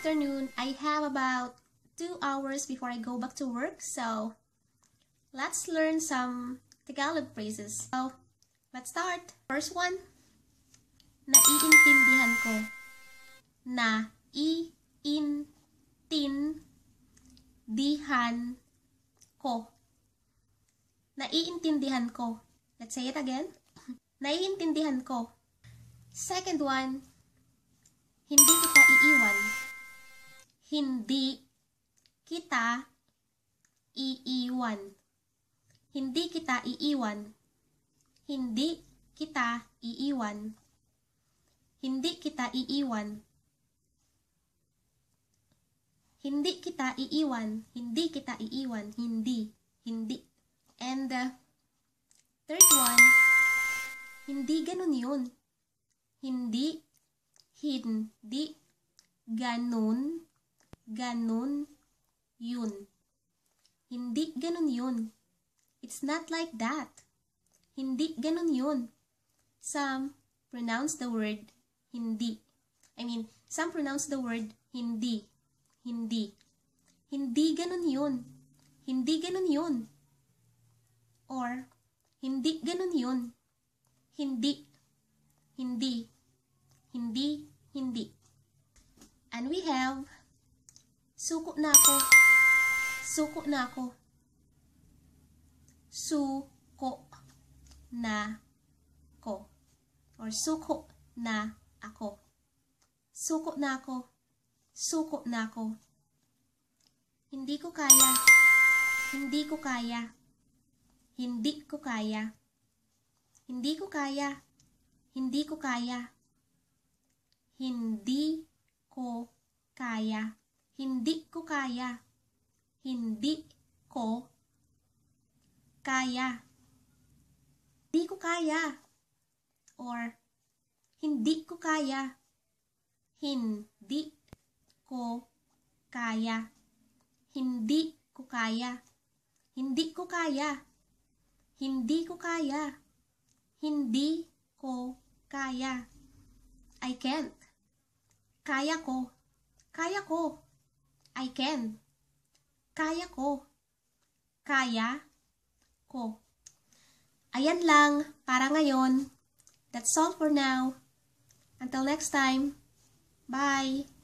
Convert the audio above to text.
afternoon. I have about 2 hours before I go back to work, so let's learn some Tagalog phrases. So, let's start. First one, naiintindihan ko. Naiintindihan ko. Naiintindihan ko. Let's say it again. Naiintindihan ko. Second one, hindi kita iiwan. Hindi kita iiwan. Hindi kita iiwan. Hindi kita iiwan. Hindi kita iiwan. Hindi kita iiwan. Hindi kita iiwan. Hindi. Hindi. And third one, hindi ganun yun. Hindi. Hindi. Ganun. Ganun yun. Hindi ganun yun. It's not like that. Hindi ganun yun. Some pronounce the word hindi. Some pronounce the word hindi. Hindi. Hindi ganun yun. Hindi ganun yun. Or, hindi ganun yun. Hindi. Hindi. Hindi. Hindi. And we have, suko na ako. Suko na ako. Suko na ko. Or suko na ako. Suko na ako. Suko na ako. Hindi ko kaya. Hindi ko kaya. Hindi ko kaya. Hindi ko kaya. Hindi ko kaya. Hindi ko kaya. Hindi ko kaya. Hindi ko kaya. Hindi ko kaya. Or, hindi ko kaya. Hindi ko kaya. Hindi ko kaya. Hindi ko kaya. Hindi ko kaya. Hindi ko kaya. I can't. Kaya ko. Kaya ko. I can. Kaya ko. Kaya ko. Ayan lang para ngayon. That's all for now. Until next time. Bye!